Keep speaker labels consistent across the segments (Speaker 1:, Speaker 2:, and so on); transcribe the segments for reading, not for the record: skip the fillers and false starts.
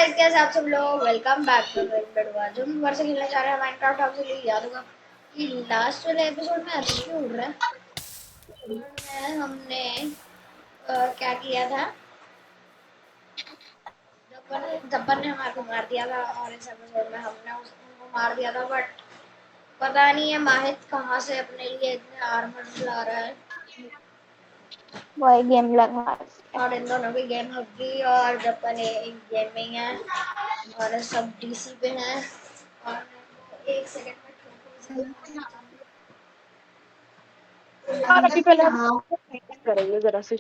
Speaker 1: Guys, कैसे आप सब लोग। वेलकम बैक टू आज हम फिर से खेलने जा रहे हैं माइनक्राफ्ट। आपसे याद होगा कि लास्ट वाले एपिसोड में अर्श क्यों उड़ रहा है। में हमने क्या किया था, जब्बर ने हमारे को मार दिया था और इस एपिसोड में हमने उसको मार दिया था। बट पता नहीं है माहित कहाँ से अपने लिए इतने आर्मर ला रहा है।
Speaker 2: वही गेम लगा
Speaker 1: और इन दोनों की गेम लग गई और जब्बर ने एक गेम में ही है और सब डीसी पे हैं। और एक सेकंड में
Speaker 2: यार अभी पहले हम करेंगे जरा से।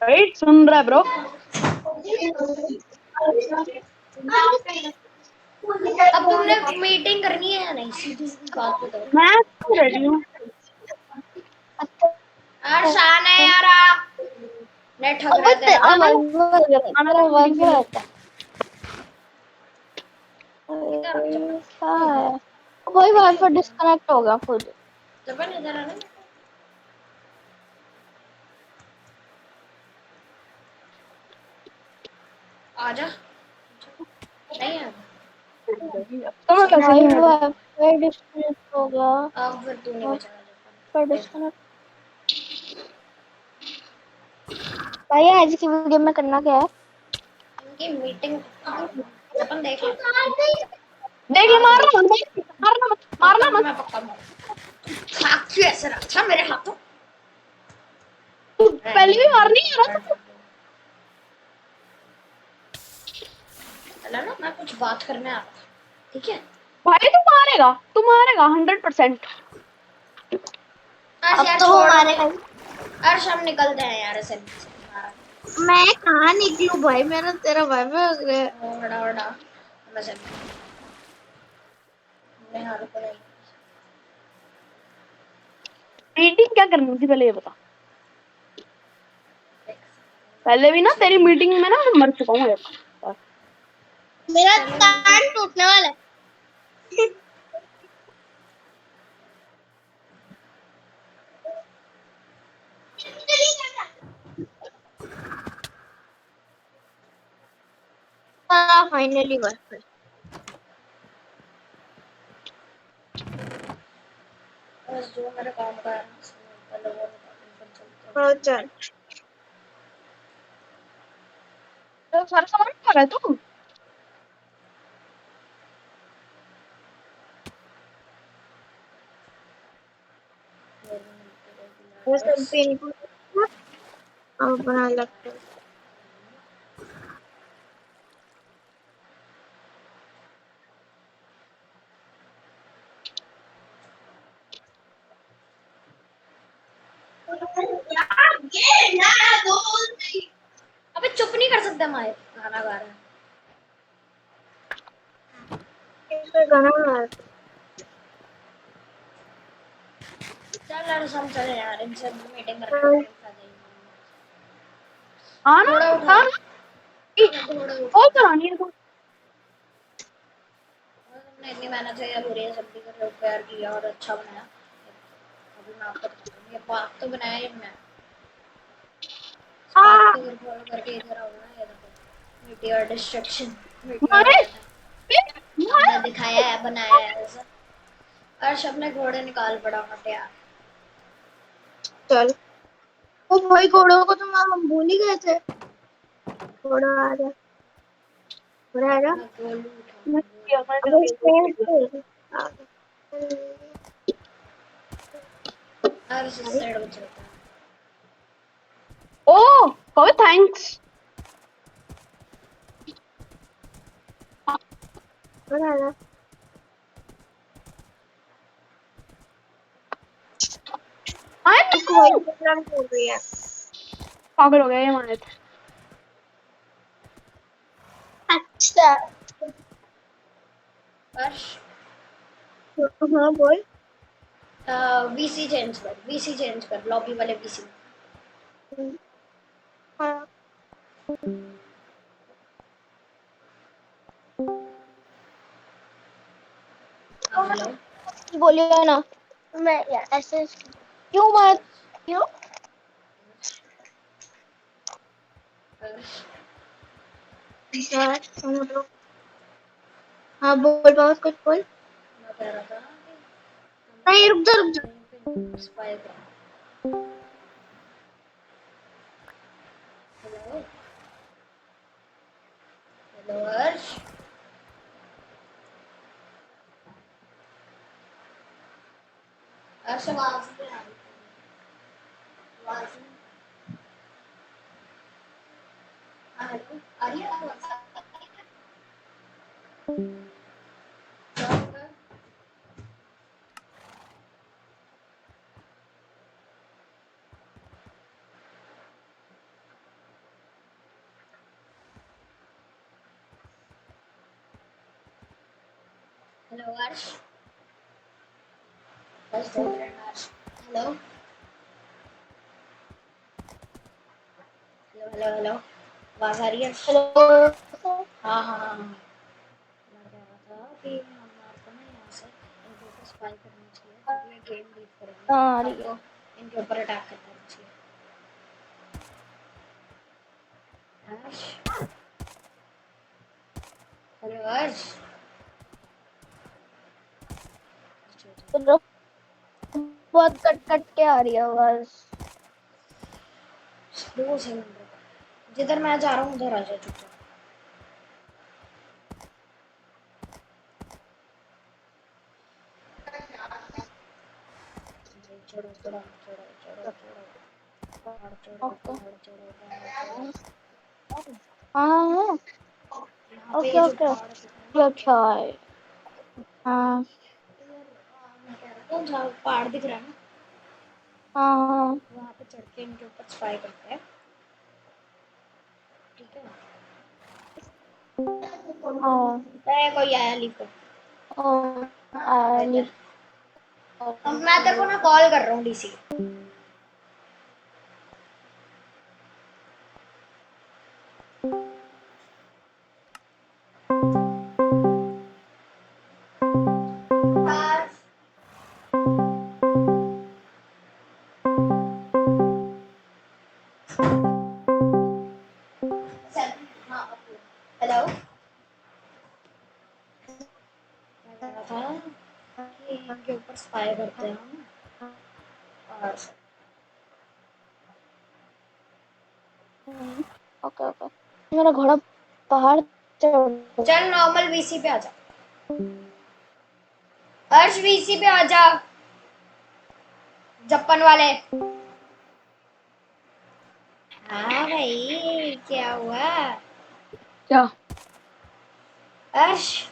Speaker 2: राइट सुन रहा है ब्रो।
Speaker 1: अब तुमने मीटिंग करनी है या नहीं, सीधी सीधी बात बताओ।
Speaker 2: मैं तो रेडी हूँ।
Speaker 1: यार शान है यार, नेट ठग रहा है तेरा।
Speaker 2: हमारा वाईफाई रहता
Speaker 1: इधर आ जा,
Speaker 2: है। क्या है वही वाईफाई डिस्कनेक्ट हो गया खुद।
Speaker 1: जबन इधर आ ना। आजा, नहीं आ
Speaker 2: तो मैं कैसे वाईफाई डिस्कनेक्ट हो गया।
Speaker 1: अब फिर तू नहीं बचा
Speaker 2: वाईफाई डिस्कनेक्ट। भाई आज की वीडियो में करना क्या है?
Speaker 1: इनकी मीटिंग जबन देख ले।
Speaker 2: देख ले
Speaker 1: मार दूंगी,
Speaker 2: मारना मत मारना मत
Speaker 1: पक्का
Speaker 2: मारना मत।
Speaker 1: मैं पक्का मारूं। खाक ऐसे रखा मेरे हाथों।
Speaker 2: तू पहले भी मारनी है ना।
Speaker 1: चला ना, मैं कुछ बात करने आ रहा था, ठीक है।
Speaker 2: भाई तू मारेगा 100%।
Speaker 1: अर्श
Speaker 2: अब
Speaker 1: यार
Speaker 2: तो वो
Speaker 1: छोड़,
Speaker 2: मारेगा।
Speaker 1: अर्श हम निकलते हैं यार ऐसे।
Speaker 2: मैं कहाँ निकलूं भाई, मेरा तेरा वाईफाई
Speaker 1: ओड़ा ओड़ा मैं चल मैं हार को नहीं।
Speaker 2: मीटिंग क्या करनी थी पहले ये बता। पहले भी ना तेरी मीटिंग में ना मैं मर चुका हूँ एक बार। मेरा तार टूटने वाला है। Finally wifi.
Speaker 1: बस जो मेरा काम का है पहले वो
Speaker 2: चल तो सर समझ में आ रहा है तू। वो सब पिन को अब बना लगता है।
Speaker 1: अबे चुप नहीं कर सकता माए, गाना गा रहा है।
Speaker 2: गाना बना रहा है।
Speaker 1: चल यार हम चले यार, इनसे मीटिंग करके
Speaker 2: हाँ ना
Speaker 1: घोड़ा उठा,
Speaker 2: हाँ
Speaker 1: घोड़ा उठा।
Speaker 2: बहुत करानी है तू।
Speaker 1: तुमने इतनी मेहनत से या बुरी सब्जी का लोग तैयार किया और अच्छा बनाया। अभी मैं आपको बताता हूँ, ये पार्क तो बनाया ही मैं। पार्क को अगर फॉलो करके इधर आओ ना, ये देखो मीटियोर डिस्ट्रक्शन, मीटियोर
Speaker 2: मारे
Speaker 1: अटैक हमने दिखाया है, बनाया है ऐसा। अर्श अपने घोड़े निकाल पड़ा मत यार।
Speaker 2: चल ओ भाई घोड़ों को तो हम भूल ही गए थे। घोड़ा आ जा, घोड़ा आ जा।
Speaker 1: मैं गोलू
Speaker 2: अबे स्टेज पे आ जा।
Speaker 1: अर्श इस साइड को चलता है।
Speaker 2: ओ कभी थैंक्स। घोड़ा आ जा। कोई प्रॉब्लम हो गई है। पागल हो गया ये मानत। अच्छा
Speaker 1: अर्श
Speaker 2: हाँ बोल।
Speaker 1: वीसी चेंज कर, वीसी चेंज कर, लॉबी वाले वीसी।
Speaker 2: हाँ
Speaker 1: हेलो
Speaker 2: बोलिए ना। मैं यार ऐसे क्यों मत क्यों यार तुम लोग। हाँ बोल पाओ कुछ बोल।
Speaker 1: मैं कह रहा था कि
Speaker 2: नहीं रुक जा रुक जा।
Speaker 1: स्पाई कर। हेलो हेलो हर्ष। हर्ष आवाज नहीं आ रही। आवाज नहीं आ रही। आ रही है आवाज? क्या होगा? हेलो हर्ष। हर्ष बोल रहे हैं Harsh. Hello hello hello hello. आवाज आ रही है?
Speaker 2: हेलो।
Speaker 1: हाँ हाँ हाँ। मैं कह रहा था कि हमारे को ना यहाँ से इनके ऊपर स्पाई करना चाहिए जब ये गेम लीव करेंगे
Speaker 2: हाँ आ रही है।
Speaker 1: हमको इनके ऊपर अटैक करना चाहिए। हर्ष हेलो हर्ष।
Speaker 2: तो रुक, बहुत कट कट के आ रही है आवाज।
Speaker 1: 2 सेकंड रुको। जिधर मैं जा रहा हूँ उधर आ जाओ चुपचाप। चढ़ो चढ़ो चढ़ो चढ़ो चढ़ो पहाड़ चढ़ो
Speaker 2: ओके।
Speaker 1: पहाड़ चढ़ो पहाड़ चढ़ो।
Speaker 2: हाँ
Speaker 1: यहाँ पे
Speaker 2: ओके
Speaker 1: ये जो
Speaker 2: ओके।
Speaker 1: पहाड़ दिख रहे हैं
Speaker 2: अच्छा है। हाँ
Speaker 1: इधर मैं कह रहा था जहाँ पहाड़ दिख रहा है ना
Speaker 2: हाँ हाँ
Speaker 1: वहाँ पे चढ़ के इनके ऊपर स्पाई करते हैं। ठीक है।
Speaker 2: हाँ।
Speaker 1: कोई आया लीव कर।
Speaker 2: ओ,
Speaker 1: इधर
Speaker 2: लिख।
Speaker 1: अब मैं तेरे को ना कॉल कर रहा हूँ डीसी। हेलो मैं कह रहा था कि इनके ऊपर स्पाई करते हैं हम और
Speaker 2: ओके ओके। मेरा घोड़ा पहाड़ चढ़।
Speaker 1: चल नॉर्मल वीसी पे आ जा। हर्ष वीसी पे आ जा जप्पन वाले। हाँ भाई क्या हुआ?
Speaker 2: क्या?
Speaker 1: हर्ष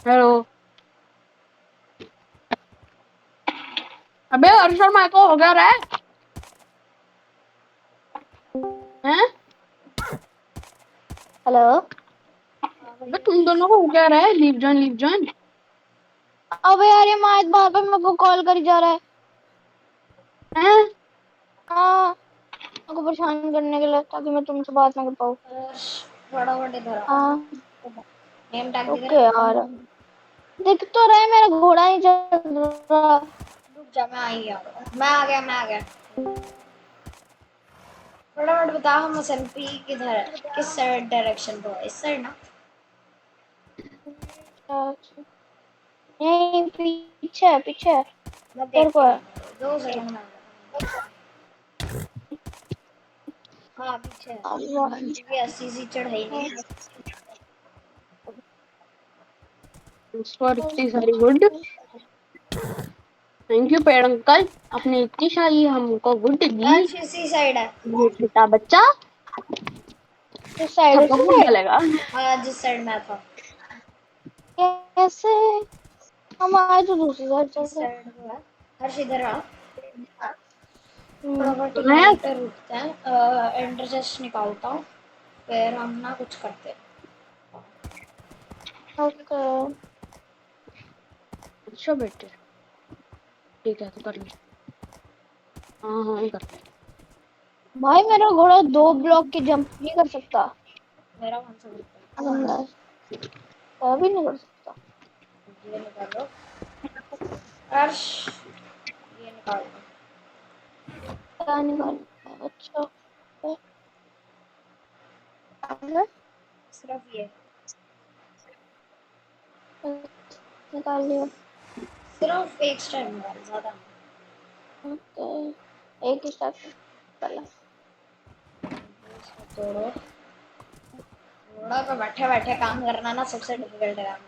Speaker 2: हेलो। अबे अर्षद माइक को हो गया रे हैं? हेलो। अबे तुम दोनों को हो क्या रहा है? Leave join leave join. अबे यार ये माइक बार बार मेरे को कॉल करी जा रहा है हैं? हाँ मेरे को परेशान करने के लिए ताकि मैं तुमसे बात ना कर पाऊँ।
Speaker 1: हर्ष फटाफट इधर आ।
Speaker 2: हाँ
Speaker 1: नेम टैग दिख रहा
Speaker 2: ओके
Speaker 1: है?
Speaker 2: यार दिख तो रहा है मेरा घोड़ा नहीं चल रहा।
Speaker 1: रुक जा मैं आ गया। मैं आ गया मैं आ गया। फटाफट बता हम एसएमपी किधर है? किस साइड डायरेक्शन पे है? इस साइड ना?
Speaker 2: नहीं पीछे पीछे
Speaker 1: मैं
Speaker 2: तेरे
Speaker 1: देख
Speaker 2: को
Speaker 1: के
Speaker 2: है।
Speaker 1: 2 सेकंड में आ गया। हाँ पीछे है क्योंकि 80 चढ़ाई नहीं है।
Speaker 2: For it is very good. Thank you पेड़ अंकल आपने इतनी सारी हमको गुड दी।
Speaker 1: हर्ष इसी साइड है।
Speaker 2: ये छोटा बच्चा इस साइड
Speaker 1: हर्ष
Speaker 2: से गुड डालेगा।
Speaker 1: हाँ जिस साइड मैं था।
Speaker 2: कैसे? हम आए तो दूसरी साइड चल
Speaker 1: इस
Speaker 2: रहे।
Speaker 1: साइड को है। हर्ष इधर आ।
Speaker 2: हम्म।
Speaker 1: फटाफट
Speaker 2: मैं
Speaker 1: यहीं पे रुकते हैं। एंटर जस्ट निकालता हूँ फिर हम ना कुछ करते हैं।
Speaker 2: ओके। अच्छा बेटे ठीक है तो कर ले। हाँ हाँ कर ले। भाई मेरा घोड़ा 2 ब्लॉक की जंप नहीं कर सकता।
Speaker 1: मेरा कौन सा ग्रुप
Speaker 2: मैं भी नहीं कर सकता।
Speaker 1: है? ये निकालो हर्ष। ये निकाल दो।
Speaker 2: क्या निकाल? अच्छा
Speaker 1: सिर्फ ये
Speaker 2: निकाल लिया।
Speaker 1: सिर्फ एक स्टार निकाल, ज्यादा नहीं।
Speaker 2: ओके एक ही स्टार्ट कर।
Speaker 1: इसको तोड़ो। थोड़ा तो बैठे बैठे काम करना ना सबसे डिफिकल्ट काम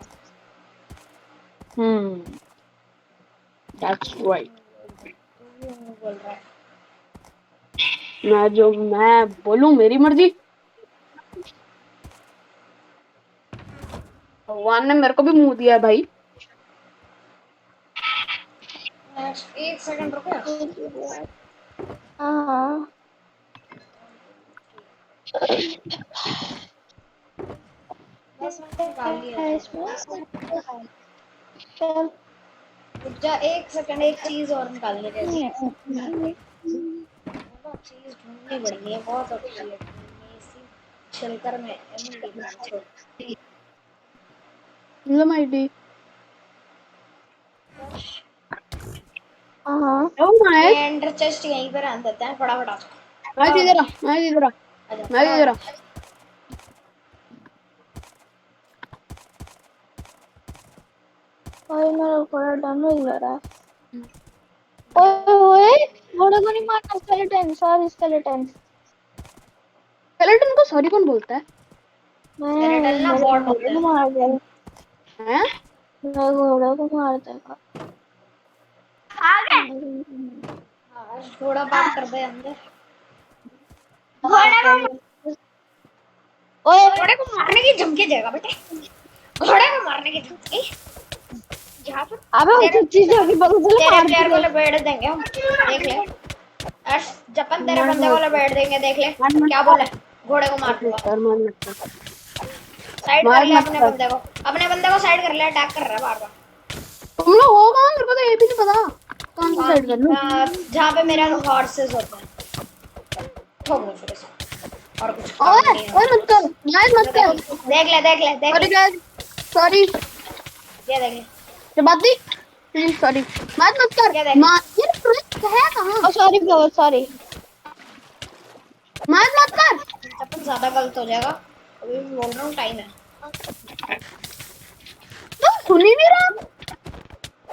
Speaker 1: है।
Speaker 2: That's right.
Speaker 1: तू भी बोल रहा है।
Speaker 2: मैं बोलूं मेरी मर्जी। भगवान ने मेरे को भी मुंह दिया है भाई।
Speaker 1: एक सेकंड रुको।
Speaker 2: हाँ
Speaker 1: बस मैंने निकाल लिया था।
Speaker 2: इसमें चल।
Speaker 1: रुक जा एक सेकंड, एक चीज और निकाल ले जैसे। बहुत चीज ढूंढनी पड़ेगी, है बहुत अच्छी है ढूंढनी इसी छिलकर में एमएलडी बना छोड़।
Speaker 2: मतलब आईडी। हाँ ओ
Speaker 1: ये
Speaker 2: माय।
Speaker 1: एंडर चेस्ट यहीं पे रहने देते हैं, फटाफट आ जाओ।
Speaker 2: मैं
Speaker 1: फटाफट
Speaker 2: इधर आ, मैं इधर आ,
Speaker 1: आ जाओ,
Speaker 2: मैं इधर आ।
Speaker 1: फटाफट।
Speaker 2: भाई मेरा थोड़ा डर लग रहा है। ओए ओए घोड़े को नहीं मारना। Skeleton sorry skeleton. स्केलेटन को सॉरी कौन बोलता है?
Speaker 1: स्केलेटन ना
Speaker 2: मेरे
Speaker 1: बॉट
Speaker 2: घोड़े
Speaker 1: होते
Speaker 2: को
Speaker 1: हैं।
Speaker 2: मार दिया। हैं? मेरे घोड़े को मार देगा।
Speaker 1: हाँ थोड़ा बात कर दे अंदर।
Speaker 2: ओए
Speaker 1: घोड़े को मारने की धमकी देगा बेटे, घोड़े को मारने की धमकी। यहाँ पर
Speaker 2: अबे
Speaker 1: तेरे
Speaker 2: उसे चीजें भी पता चले
Speaker 1: तेरे
Speaker 2: मार
Speaker 1: प्लेयर को
Speaker 2: दिए।
Speaker 1: लपेट देंगे हम, देख ले। अर्श जपन तेरे
Speaker 2: मत
Speaker 1: बंदे को लपेट देंगे, देख ले
Speaker 2: मत
Speaker 1: क्या
Speaker 2: मत
Speaker 1: बोला है? घोड़े को मार दूंगा।
Speaker 2: कर मत कर
Speaker 1: साइड कर
Speaker 2: मार
Speaker 1: ले
Speaker 2: मत
Speaker 1: अपने
Speaker 2: कर।
Speaker 1: बंदे को, अपने बंदे को साइड कर ले, अटैक कर रहा है बार बार।
Speaker 2: तुम लोग हो कहाँ? मेरे को तो ये भी नहीं पता कौन सा साइड कर लूं।
Speaker 1: जहाँ पे मेरा हॉर्सेस होते हैं ठोक दो फिर इसे। और कुछ काम
Speaker 2: ओए
Speaker 1: नहीं है
Speaker 2: ओए मत कर गाइस मत कर।
Speaker 1: देख
Speaker 2: सॉरी
Speaker 1: ले
Speaker 2: गाइस सॉरी।
Speaker 1: ये देख ले
Speaker 2: ये बात नहीं प्लीज सॉरी। मत कर
Speaker 1: ये देख ले।
Speaker 2: मार ये ट्रिक है कहाँ? Sorry bro sorry. मत कर।
Speaker 1: जपन ज्यादा गलत हो जाएगा, अभी भी बोल रहा हूँ टाइम है।
Speaker 2: तो सुन ही नहीं रहा।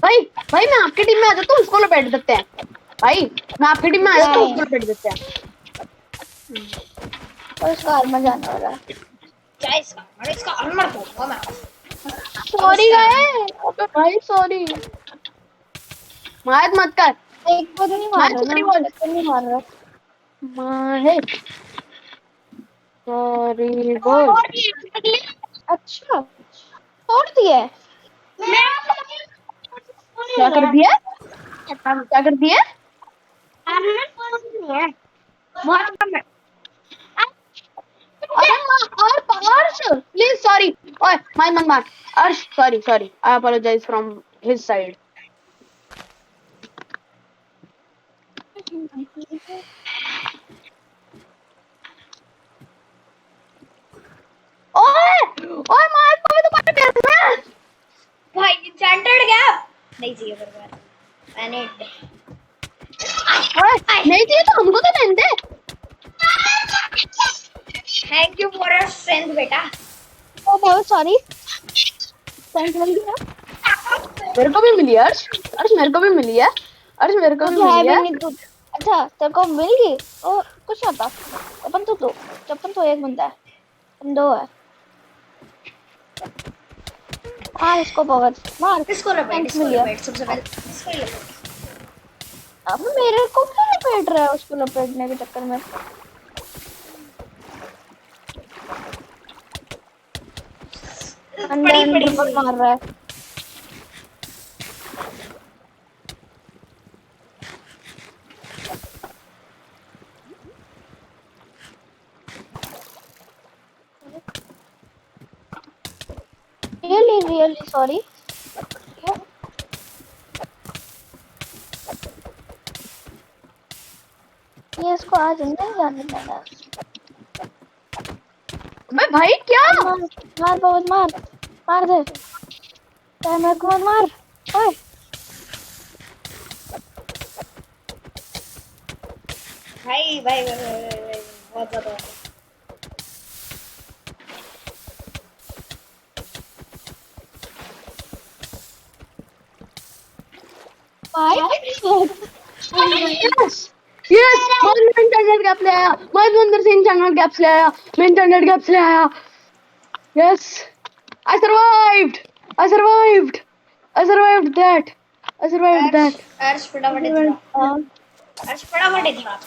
Speaker 2: भाई भाई मैं आपकी टीम में आ जाता हूँ उसको लपेट देते हैं। भाई मैं आपकी टीम में आ जाता हूँ उसको लपेट देते हैं। और उसका आर्मर जाने वाला है।
Speaker 1: क्या इसका आर्मर तोड़ूंगा मैं।
Speaker 2: सॉरी गाइस अबे भाई सॉरी। मत कर। एक को नहीं मार रहा ना, एक को नहीं मार रहा। मार सॉरी बोल। अच्छा तोड़ दिए। क्या कर दिया? क्या कर दिया?
Speaker 3: बहुत कम है।
Speaker 2: अरे अर्श प्लीज सॉरी। ओए मत मार। Arsh sorry sorry I apologize from his side. ओए ओए मार पावे तो मार मेरे।
Speaker 1: भाई एन्चेंटेड गैप नहीं चाहिए मेरे को, मैंने
Speaker 2: ओए नहीं चाहिए तो हमको तो रहने दे।
Speaker 1: Thank you for your strength बेटा।
Speaker 2: ओ बहुत सॉरी। Thank you. मेरे को भी मिली है अर्श। अर्श मेरे को भी मिली है। अर्श मेरे को भी मिली है। अच्छा तेरे को मिल गई? ओ कुछ नहीं होता। अपन तो एक बंदा है, हम दो है। मार इसको पकड़ मार।
Speaker 1: इसको लपेट सबसे पहले इसको ही लपेट।
Speaker 2: अब मेरे को क्यों लपेट रहा है? उसको लपेटने के चक्कर में
Speaker 1: पड़ी पड़ी
Speaker 2: अंदर मार रहा है। Really sorry. ये इसको आज नहीं जाने देना। अबे भाई क्या? मार बहुत मार दे। चाहे मेरे को मत मार। ओए
Speaker 1: भाई, बहुत ज्यादा हो गया।
Speaker 2: भाई
Speaker 3: यस यस मैं इंटरनेट गैप ले आया, मैं अंदर से इंटरनेट गैप ले आया, मैं इंटरनेट गैप ले आया। Yes I survived, I survived, I survived that, I survived that.
Speaker 1: अर्श फटाफट इधर आ। अर्श फटाफट इधर आ।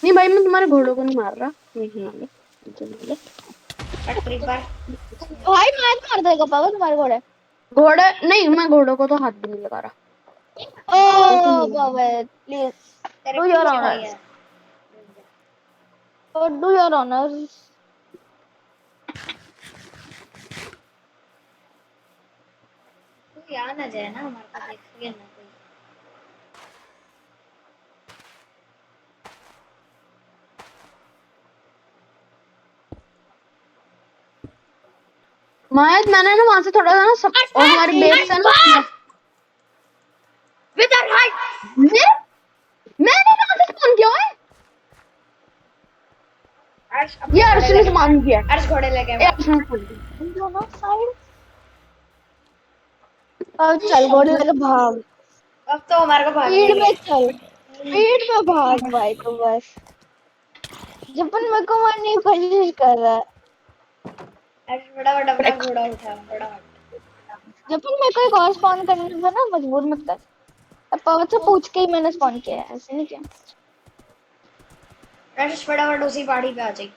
Speaker 3: नहीं भाई मैं तुम्हारे घोड़ों को नहीं मार रहा। चलिए
Speaker 1: क्रीपर
Speaker 2: भाई मैं मार देगा पापा तुम्हारे घोड़े।
Speaker 3: घोड़े नहीं, मैं घोड़ों को तो हाथ भी नहीं लगा रहा।
Speaker 2: ओ बाबा प्लीज
Speaker 1: तेरे
Speaker 2: डू योर
Speaker 1: पीछे
Speaker 2: ऑनर,
Speaker 1: भाई है।
Speaker 2: Do your honour.
Speaker 1: तू यहाँ ना जाए ना, हमारे को देख ना कोई।
Speaker 3: मायत मैंने ना वहां से थोड़ा सा ना सब और हमारी बेस से ना
Speaker 1: विदर हाइट
Speaker 3: मैंने कहां से स्पॉन किया है?
Speaker 1: अर्श
Speaker 3: ये अर्श ने स्पॉन किया।
Speaker 1: अर्श घोड़े लेके
Speaker 3: ये अर्श ने स्पॉन किया।
Speaker 2: दोनों साइड अब चल घोड़े लेके भाग।
Speaker 1: अब तो हमारे को भागने
Speaker 2: स्पीड
Speaker 1: ही
Speaker 2: में
Speaker 1: है।
Speaker 2: चल, स्पीड में भाग भाई तो बस। जपन मेरे को मारने की कोशिश कर रहा है।
Speaker 1: अर्श फटाफट अपना घोड़ा उठा फटाफट।
Speaker 2: जपन मेरे को एक और स्पॉन करने में ना मजबूर मत कर। अब पवन से पूछ के ही मैंने स्पॉन किया है, ऐसे नहीं किया।
Speaker 1: अर्श फटाफट उसी पहाड़ी पे आ जाए।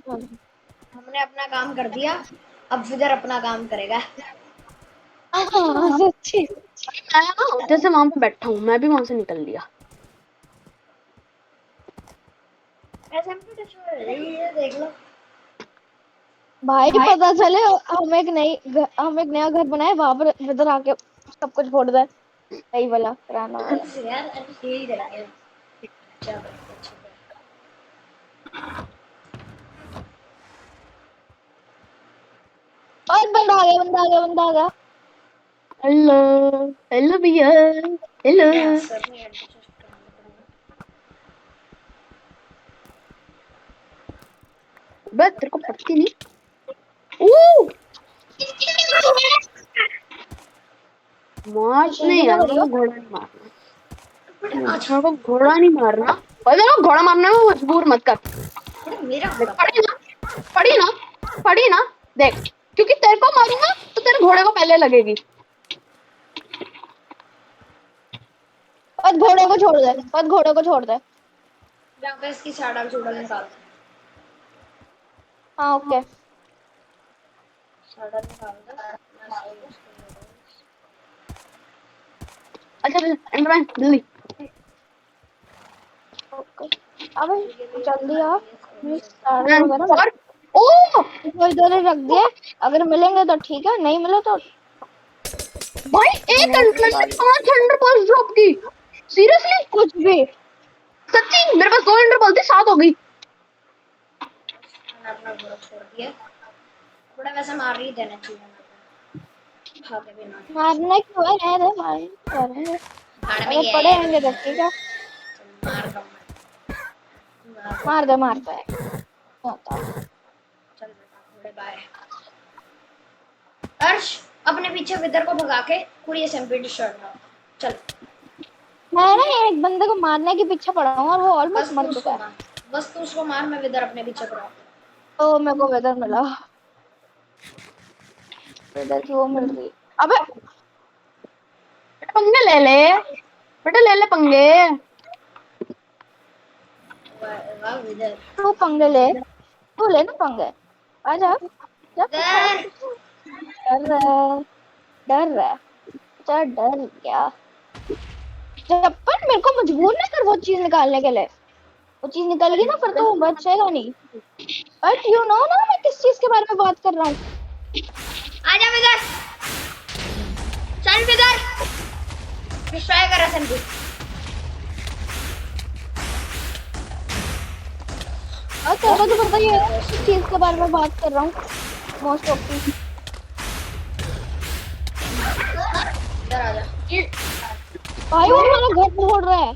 Speaker 1: हमने अपना काम कर दिया, अब विदर अपना काम करेगा।
Speaker 2: हाँ सच्ची।
Speaker 3: मैं ना जैसे वहां पे बैठा हूँ, मैं भी वहां से निकल लिया।
Speaker 1: एसएमपी तो ये देख लो।
Speaker 2: भाई पता चले हम एक नया घर बनाए, वहां पर इधर आके सब कुछ फोड़ दे। सही वाला पुराना वाला।
Speaker 1: यार अर्श यही रहेंगे। अच्छा अच्छा।
Speaker 2: और बंदा आ गया, बंदा आ गया, बंदा आ गया।
Speaker 3: हेलो हेलो भैया, हेलो।
Speaker 1: सर ने एडजस्ट करना पड़ेगा।
Speaker 3: बस तेरे को पड़ती नहीं। ओ मार्च नहीं यार, मेरे को घोड़ा नहीं मारना, मेरे को घोड़ा नहीं मारना भाई। मेरे को घोड़ा मारने में मजबूर मत कर।
Speaker 1: मेरा
Speaker 3: देख पड़ी ना देख, क्योंकि तेरे को मारूंगा तो तेरे घोड़े को पहले लगेगी।
Speaker 2: और घोड़े को छोड़ दे, और घोड़े को छोड़ दे।
Speaker 1: जहाँ पे इसकी साड़ा चूड़ा निकाल दे।
Speaker 2: हाँ ओके।
Speaker 1: साड़ा निकाल दे।
Speaker 3: अच्छा एंडरमैन जल्दी।
Speaker 2: ओके अब जल्दी आ। सारे वगैरह
Speaker 3: और ओ
Speaker 2: इधर ही रख दिए, अगर मिलेंगे तो ठीक है, नहीं मिले तो
Speaker 3: भाई एक एंडरमैन ने 5 थंडर बॉल्स ड्रॉप की। सीरियसली
Speaker 2: कुछ भी।
Speaker 3: सच्ची मेरे पास 2 थंडर बॉल थी, 7 हो गई।
Speaker 1: मैंने अपना घोड़ा छोड़ दिया। घोड़ा वैसे मार ही देना चाहिए ना, खाते भी ना।
Speaker 2: मारना क्यों है, रहने दे, मारेंगे
Speaker 1: खाने में
Speaker 2: अगर
Speaker 1: ये
Speaker 2: पड़े
Speaker 1: है।
Speaker 2: होंगे तो ठीक है।
Speaker 1: मार दो
Speaker 2: मार दे, मारता है।
Speaker 1: चल बेटा घोड़े बाय। अर्श अपने पीछे विदर को भगा के पूरी एसएमपी डिस्ट्रॉय कर। चल
Speaker 2: मैं ना एक बंदे को मारने के पीछे पड़ा हूँ और वो ऑलमोस्ट मर चुका है।
Speaker 1: बस तू उसको मार, मैं विदर अपने पीछे पड़ा।
Speaker 2: तो मेरे को वेदर मिला, वेदर की वो मिल रही। अबे
Speaker 3: पंगे ले ले बेटा, ले ले पंगे।
Speaker 1: वाह विदर।
Speaker 2: तू पंगे ले, तू ले ना पंगे। आजा
Speaker 1: विदर
Speaker 2: डर रहा है, डर रहा है, चल डर क्या। जब पर मेरे को मजबूर ना कर वो चीज निकालने के लिए। वो चीज निकल गई ना फिर तो बचेगा नहीं। बट यू नो ना मैं किस चीज के बारे में बात कर रहा हूँ।
Speaker 1: आजा विदर, चल विदर डिस्ट्रॉय कर एसएमपी।
Speaker 2: और तेरे को तो पता ही है किस चीज के बारे में बात कर रहा हूँ। मोस्ट ऑफ दी
Speaker 1: इधर आजा।
Speaker 2: भाई वो हमारा घर फोड़ रहा है।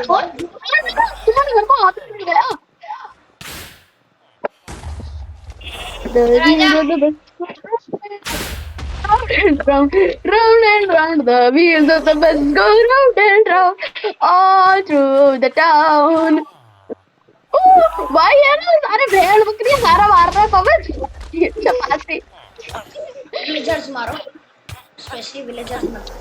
Speaker 3: तुम्हारे घर को हाथ मिल गया। Round and round, the wheels of the bus go round and round all through the town. भाई है ना सारे भेड़ बकरी सारा मार रहा है पवन चपाती।
Speaker 1: विलेजर्स मारो, स्पेशली विलेजर्स मारो,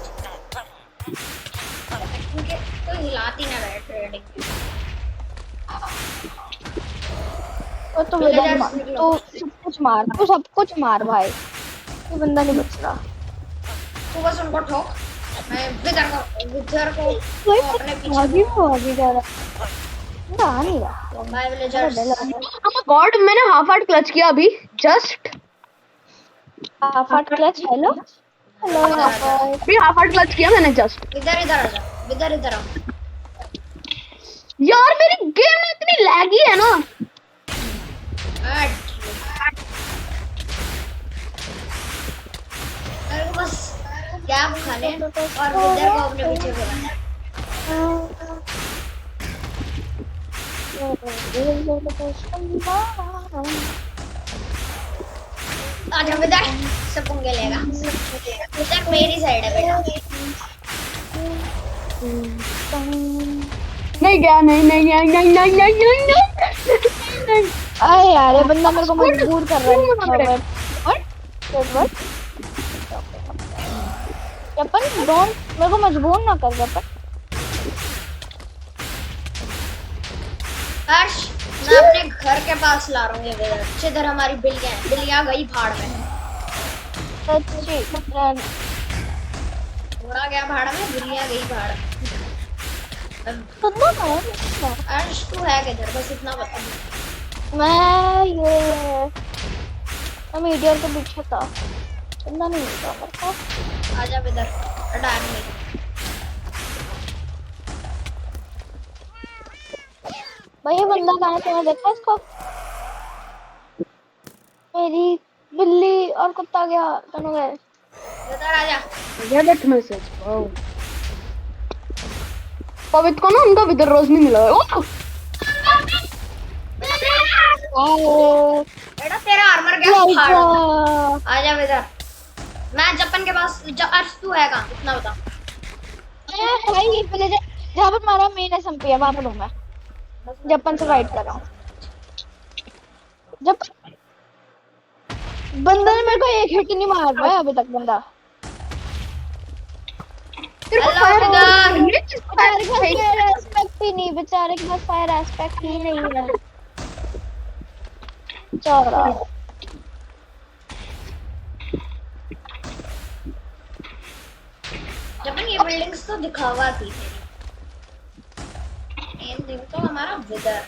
Speaker 1: क्योंकि तो हिलाती ना रहे ट्रेडिंग।
Speaker 2: तो विलेजर मार, तो सब कुछ मार, तो सब कुछ मार भाई, ये बंदा नहीं बच रहा।
Speaker 1: तू बस उनको ठोक, मैं विदर को अपने
Speaker 2: आगे जा रहा आ नहीं रहा।
Speaker 1: Bye villagers.
Speaker 3: Oh God, मैंने हाफ हार्ट क्लच किया अभी just.
Speaker 2: Half heart clutch. Hello hello
Speaker 3: अभी हाफ हार्ट क्लच किया मैंने जस्ट।
Speaker 1: इधर आ जा, इधर आ।
Speaker 3: यार मेरी गेम में इतनी लैगी है ना।
Speaker 1: मेरे को बस गैप खाने और विदर को अपने पीछे बुलाना। आजा विदर, सब पंगे लेगा। विदर मेरी साइड है बेटा।
Speaker 3: नहीं गया, नहीं।
Speaker 2: अरे यार ये बंदा मेरे को मजबूर कर रहा है। और अपन डोंट मेरे को मजबूर ना कर अपन।
Speaker 1: हर्ष, मैं अपने घर के पास ला रहा हूँ ये विदर। अच्छी तरह हमारी बिल्लियाँ गई भाड़ में।
Speaker 2: सच्ची
Speaker 1: घोड़ा गया भाड़ में, बिल्लियाँ गई भाड़ में। हर्ष तू है किधर, बस इतना बता दे।
Speaker 2: मैं मीडियर के पीछे था, बंदा नहीं मिलता मेरे को।
Speaker 1: आजा विदर, अटाक में।
Speaker 2: भाई ये बंदा कहाँ है, तुमने देखा इसको? मेरी बिल्ली और कुत्ता गया, दोनों गए।
Speaker 1: विदर आजा।
Speaker 3: दैट मैसेज पवित्र को ना उनका विदर रोज नहीं मिला।
Speaker 1: बेटा तेरा आर्मर गया फाड़। आजा विदर, मैं जपन के पास। अर्श तू है कहाँ, इतना बता।
Speaker 2: भाई विलेजर जहाँ पर हमारा मेन एसएमपी है वहाँ पर हूँ मैं, जपन से फाइट कर रहा हूँ। जब बंदा ने मेरे को एक हिट नहीं मार पाया अभी तक बंदा। बेचारे के पास फायर एस्पेक्ट ही नहीं, बेचारे के पास फायर एस्पेक्ट ही नहीं है। चौरा
Speaker 1: जपन ये बिल्डिंग्स तो दिखावा थी तेरी। ये देखो तो हमारा विदर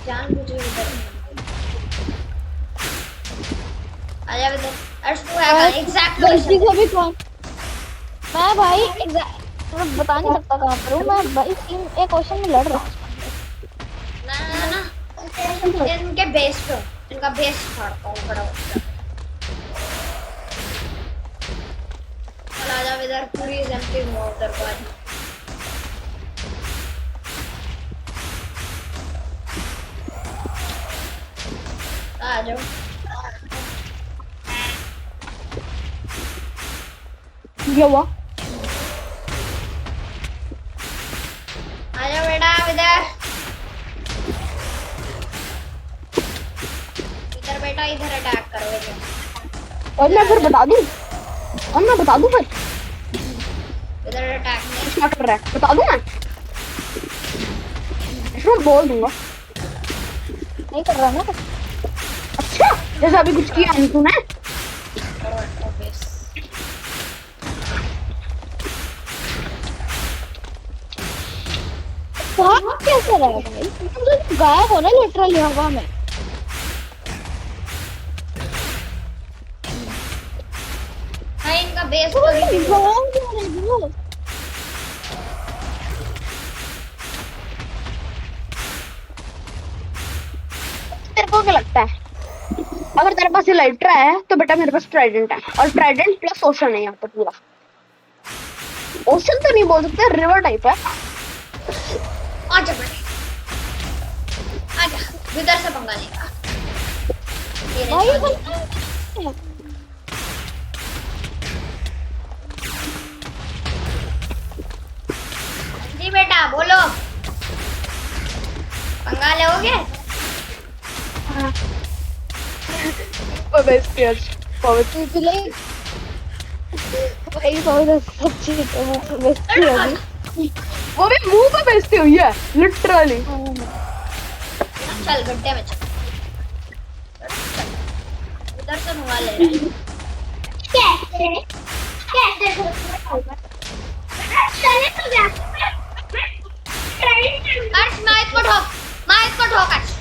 Speaker 1: जान बुझे विदर। आजा विदर। अर्श तू है कहाँ एग्जैक्ट
Speaker 2: गलती से भी कौन मैं भाई एग्जैक्ट मैं बता नहीं सकता कहाँ पर हूँ मैं भाई। टीम एक क्वेश्चन में लड़ रहा हूँ।
Speaker 1: ना इनके बेस पे, इनका बेस फाड़ता हूँ खड़ा होकर। चल आजा विदर, पूरी एम्प्टी मूव कर पा। आ जाओ।
Speaker 3: क्या हुआ?
Speaker 1: आजा बेटा विदर। इधर बेटा, इधर अटैक करो इधर।
Speaker 3: और मैं फिर बता दूं फिर
Speaker 1: इधर अटैक नहीं।
Speaker 3: क्या कर रहा है बता दूं मैं इसमें बोल दूंगा।
Speaker 2: नहीं कर रहा ना कुछ।
Speaker 3: अच्छा जैसे अभी कुछ किया नहीं तूने।
Speaker 1: करो इनका बेस।
Speaker 2: भाग कैसे रहा है भाई? तुम तो गायब हो ना लिटरली हवा में।
Speaker 1: हाँ इनका बेस तो ही
Speaker 3: तेरे को क्या लगता है अगर तेरे पास ये लाइटर है तो बेटा मेरे पास ट्राइडेंट है और ट्राइडेंट प्लस ओशन है यहाँ पर पूरा। ओशन तो नहीं बोल सकते, रिवर टाइप है।
Speaker 1: आजा बेटे, आजा, इधर से पंगा लेगा। तेरे
Speaker 2: भाई
Speaker 1: साथ। जी बेटा बोलो, पंगा लोगे?
Speaker 3: बेस्ट यार पवित्र
Speaker 2: पिछले भाई बहुत सच्ची तो वो बेइज्जती होगी।
Speaker 3: वो भी मुंह पे बेइज्जती हुई है लिटरली।
Speaker 1: चल गड्ढे में चल, उधर से मंगा ले रहा है। कैसे अर्श माइक को ठोक, माइक को ठोक अर्श।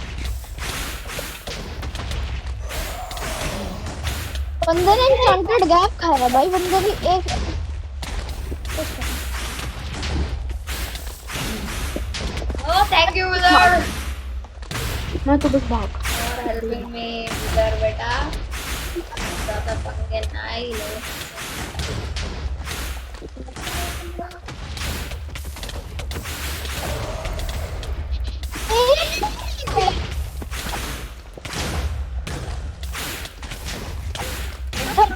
Speaker 2: बंदे ने एन्चेंटेड गैप खाया भाई, बंदे ने एक
Speaker 1: ओ थैंक यू उधर
Speaker 3: मैं तो बस भाग।
Speaker 1: और हेल्पिंग में उधर बेटा, ज्यादा पंगे ना ही लो।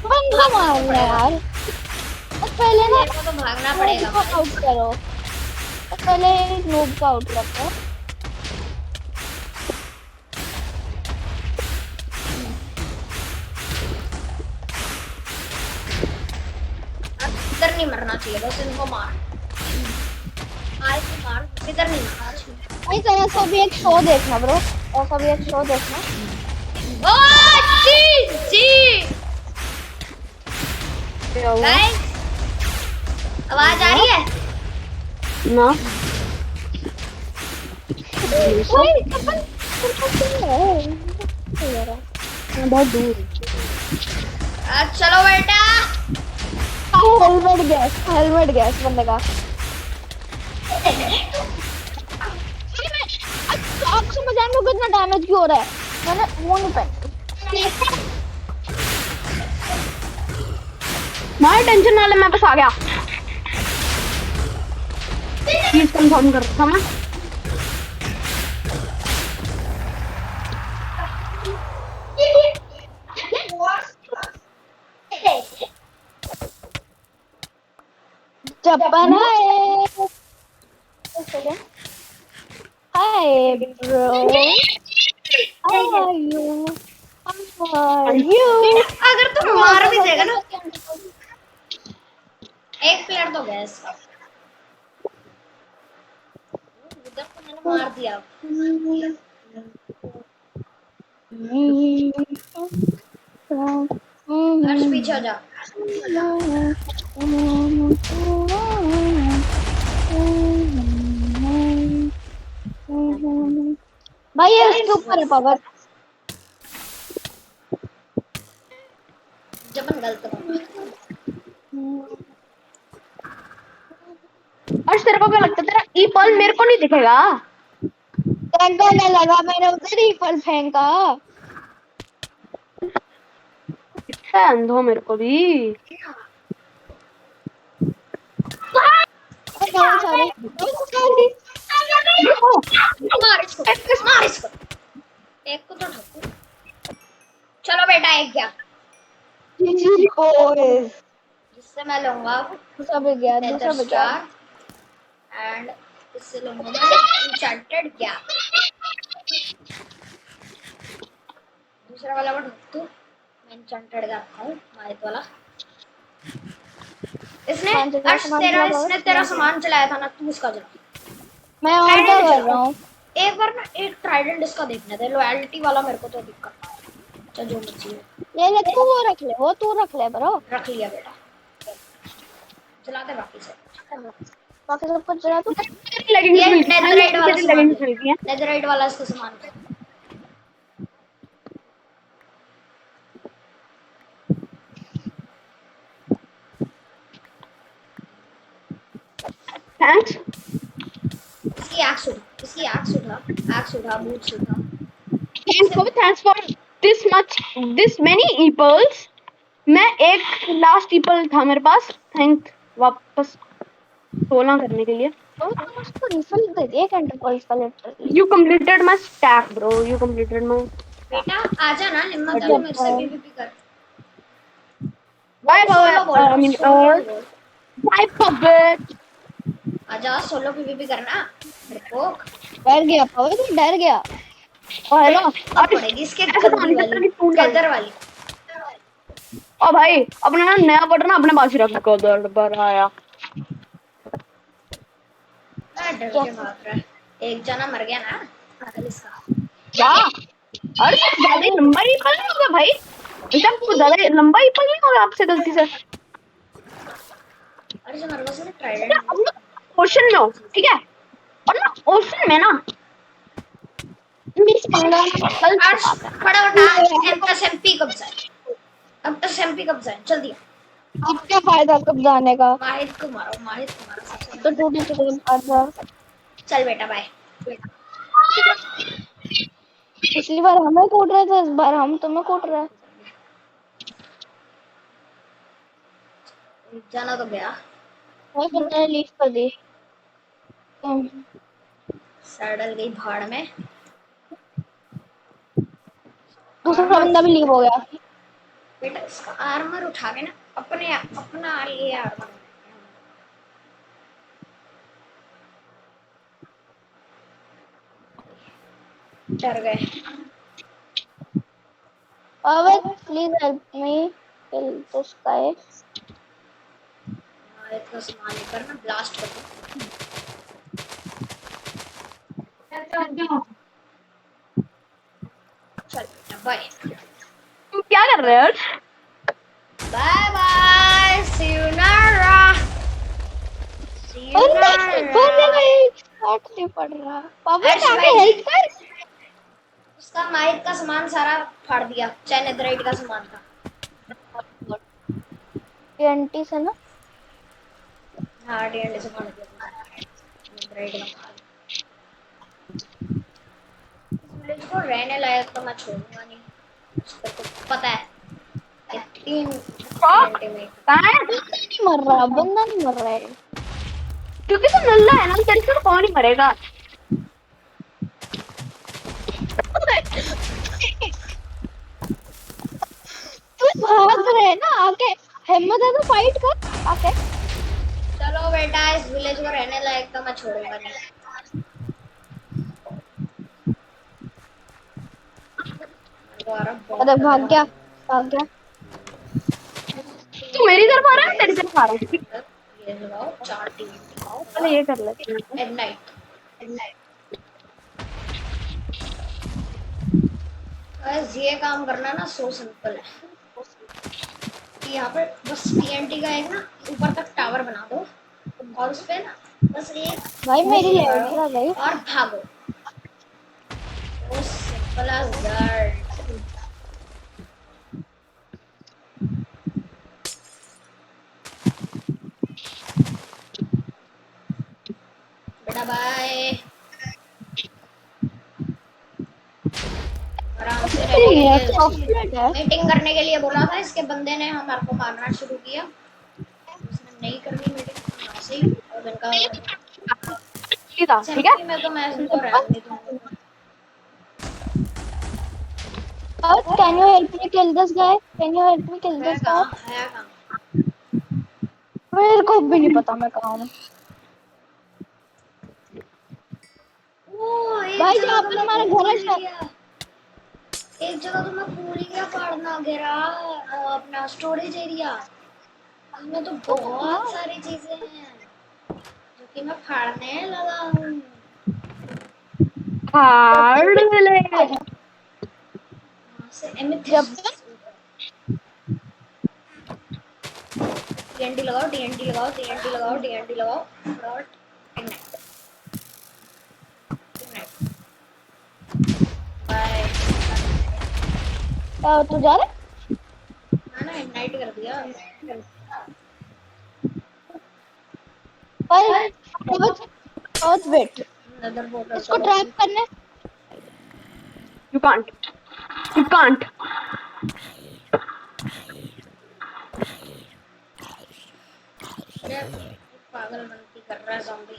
Speaker 2: बंदा मारना यार। तो पहले ना
Speaker 1: तेरे को तो भागना पड़ेगा भाई।
Speaker 2: आउट करो, तो पहले नूब का आउट रखो।
Speaker 1: इधर नहीं मरना चाहिए, बस इनको मार मार के मार, इधर नहीं मरना चाहिए।
Speaker 2: भाई जरा सा भी एक शो देखना ब्रो, ऐसा भी एक शो देखना।
Speaker 1: ओ जी जी
Speaker 3: क्या हुआ?
Speaker 1: गाइस, आवाज आ रही है?
Speaker 3: ना
Speaker 2: भाई अपन
Speaker 3: बहुत दूर।
Speaker 1: चलो बेटा,
Speaker 2: हेलमेट गैस बंदे का। आप समझ आए मेरे को इतना डैमेज क्यों हो रहा है? मैंने वो नहीं पहना।
Speaker 3: मार टेंशन ना ले, मैं बस आ गया। चीज कंफर्म कर था मैं।
Speaker 2: Japan, hi. Hi, bro. How are you? How are you?
Speaker 1: अगर तुम मार भी देगा ना, एक प्लेयर तो गया इसका। उधर तो मैंने मार दिया। अर्श पीछे हो जा।
Speaker 2: भाई ये उसके ऊपर है पावर।
Speaker 1: जबन गलत बात।
Speaker 3: और तेरे को क्या लगता है तेरा ई पॉल मेरे को नहीं दिखेगा?
Speaker 2: टैंकर लगा, मैंने उधर ही फल फेंका।
Speaker 3: दिखता है अंधो मेरे को भी।
Speaker 2: बहुत सारे
Speaker 1: मार इसको, मार इसको। एक को तो ठोको। चलो बेटा, एक गया, जिससे मैं लूंगा
Speaker 2: दूसरा भी गया, दूसरा
Speaker 1: नेदर
Speaker 2: भी गया।
Speaker 1: स्टार एंड इससे लूंगा मैं एन्चेंटेड गैप। दूसरा वाला मैं ढूंढ दूं, मैं एन्चेंटेड गैप खाऊं, माइक वाला। इसने इसने तेरा सामान चलाया था ना, तू उसका चला।
Speaker 2: मैं और क्या कर रहा हूँ?
Speaker 1: एक बार ना एक ट्राइडेंट इसका देखने दे, लॉयल्टी वाला मेरे को तो दिक्कत है। अच्छा जो मर्जी है,
Speaker 2: ये ले तू वो रख ले, वो तू रख ले ब्रो।
Speaker 1: रख लिया बेटा, चलाते बाकी से।
Speaker 2: बाकी सब कुछ जरा तू।
Speaker 1: ये नेदरराइट वाला सामान
Speaker 3: लेगिंग्स
Speaker 1: है,
Speaker 3: मिलती है।
Speaker 1: नेदरराइट वाला इसका सामान है।
Speaker 3: थैंक्स।
Speaker 1: इसकी एक्स उठा, बूट्स उठा।
Speaker 3: थैंक्स फॉर दिस मेनी ईपल्स। मैं एक लास्ट ईपल था मेरे पास, थैंक वापस। 16 करने के लिए।
Speaker 2: तो तुम उसको रिफिल दे दे एक एंटरप्राइज का letter.
Speaker 3: You completed my stack, bro. You completed my stack.
Speaker 1: बेटा आजा ना हिम्मत है
Speaker 2: अच्छा,
Speaker 1: तो मेरे से पीवीपी कर।
Speaker 3: Bye,
Speaker 1: सोलो बोल रहा
Speaker 3: I
Speaker 1: हूँ,
Speaker 3: mean,
Speaker 1: सोलो बोल।
Speaker 3: bye, puppet.
Speaker 1: आजा सोलो पीवीपी करना। डरपोक।
Speaker 2: डर गया पावे, तो डर गया।
Speaker 3: Oh, hello.
Speaker 1: अब पड़ेगी इसके
Speaker 3: ऐसे तो
Speaker 1: गंदी वाली,
Speaker 3: अंदर की टूल डाल।
Speaker 1: गदर वाली।
Speaker 3: ओ भाई, अपना ना नया बटन अपने पास ही रख को दर्द पर आया।
Speaker 1: डर के भाग रहा है। एक जना मर गया ना कल इसका।
Speaker 3: क्या? अरे ज्यादा ही लंबा ही पल नहीं होगा भाई। बेटा कुछ ज्यादा लंबा ही पल नहीं होगा आपसे गलती से।
Speaker 1: अरे जो मेरे पास में
Speaker 3: बेटा
Speaker 1: ट्राइडेंट
Speaker 3: अब ना ओशन में हो, ठीक है? और ना ओशन में ना मिस पंगा कल
Speaker 1: अर्श खड़ा होटा। एमएस एमपी कब जाए? अब तो एमपी कब जाए जल्दी।
Speaker 2: अब क्या फायदा कब जाने का?
Speaker 1: माहिद को मारो, माहिद को मारो सबसे
Speaker 2: तो
Speaker 1: पहले।
Speaker 2: टूटी टूटी अच्छा।
Speaker 1: चल बेटा बाय।
Speaker 2: पिछली बार हमें कूट रहे थे, इस बार हम तुम्हें कूट रहे हैं।
Speaker 1: एक जना तो गया।
Speaker 2: वही बंदे ने लीव कर दी।
Speaker 1: सैडल गई भाड़ में।
Speaker 2: दूसरा
Speaker 1: आर्मर
Speaker 2: बंदा भी लीव हो गया।
Speaker 1: बेटा इसका आर्मर उठा के ना अपने अपना लिए आर्मर। डर गए।
Speaker 2: Pavit, please help me kill this guy.
Speaker 1: माहिद का सामान लेकर ना ब्लास्ट कर दो। चल बेटा बाय।
Speaker 3: तुम क्या कर रहे हो?
Speaker 1: बाय बाय सी यू नारा। सी यू
Speaker 2: बंदे
Speaker 1: नारा।
Speaker 2: शॉट नहीं पड़ रहा। Pavit
Speaker 1: अर्श
Speaker 2: आके
Speaker 1: भाई जी,
Speaker 2: हेल्प कर।
Speaker 1: उसका माहिद का सामान सारा फाड़ दिया। चाहे नेदराइट का सामान था।
Speaker 2: TNT से ना।
Speaker 1: हाँ डीएनडी से फाड़ दिया नेदराइट का माल। इस विलेज को रहने लायक तो मैं छोड़ूंगा नहीं। उसको तो पता है कि 3
Speaker 3: फक
Speaker 1: घंटे में।
Speaker 3: कहाँ है?
Speaker 2: बंदा नहीं मर रहा, बंदा नहीं मर रहा है।
Speaker 3: क्योंकि तो नल्ला है ना, तेरे से तो कौन ही मरेगा।
Speaker 2: तू भाग रहे है ना आके। हिम्मत है तो फाइट कर आके।
Speaker 1: चलो बेटा इस विलेज को रहने लायक तो मैं छोड़ूंगा नहीं। दोबारा बहुत
Speaker 2: अरे भाग
Speaker 1: तगड़ा
Speaker 2: गया,
Speaker 1: हूँ।
Speaker 2: भाग गया।
Speaker 3: तू मेरी तरफ आ रहा है तेरी तरफ आ रहा है?
Speaker 1: ये लगाओ 4 टीएनटी
Speaker 3: पहले ये कर लेते हैं।
Speaker 1: इग्नाइट। बस ये काम करना ना सो सिंपल है कि यहाँ पर बस टीएनटी का एक ना ऊपर तक टावर बना दो और उस पे ना बस एक
Speaker 2: भाई मेरी
Speaker 1: मिस
Speaker 2: लाइट
Speaker 1: मारो
Speaker 2: आ गई।
Speaker 1: और भागो। वो सिंपल एज दैट। बेटा बाय। आराम से रहने के
Speaker 2: ये
Speaker 1: लिए
Speaker 2: चॉकलेट है।
Speaker 1: मीटिंग करने के लिए बोला था। इसके बंदे ने हमारे को मारना शुरू किया। उसने नहीं करनी मीटिंग वहां से ही और इनका
Speaker 3: सीधा ठीक है।
Speaker 1: एसएमपी में तो मैं इनको रहने नहीं दूंगा।
Speaker 2: Can you help me kill this guy? Can you help me kill
Speaker 1: है
Speaker 2: this guy?
Speaker 1: कहाँ है कहाँ?
Speaker 2: मेरे को भी नहीं पता मैं कहाँ हूँ।
Speaker 1: ओ एक
Speaker 2: भाई
Speaker 1: जगह
Speaker 2: जहाँ
Speaker 1: तो
Speaker 2: पे
Speaker 1: मैं
Speaker 2: तुम्हारा घर
Speaker 1: भूल
Speaker 2: है
Speaker 1: ही गया। एक जगह तो मैं भूल ही गया फाड़ना घेरा अपना स्टोरेज एरिया। उसमें तो बहुत सारी चीजें हैं जो कि मैं फाड़ने लगा हूँ।
Speaker 3: हार्ड ले।
Speaker 1: वहाँ से
Speaker 2: जब
Speaker 1: एमेथिस्ट टीएनटी लगाओ टीएनटी लगाओ टीएनटी लगाओ टीएनटी लगाओ फटाफट। Ignite ignite bye.
Speaker 2: तू जा रहा है?
Speaker 1: मैंने इग्नाइट कर दिया।
Speaker 2: पर बहुत बहुत वेट।
Speaker 1: नेदर पोर्टल
Speaker 2: इसको
Speaker 1: करो।
Speaker 2: ट्रैप करने।
Speaker 3: You can't. You can't.
Speaker 1: अरे पागल बनती कर रहा है ज़ॉम्बी।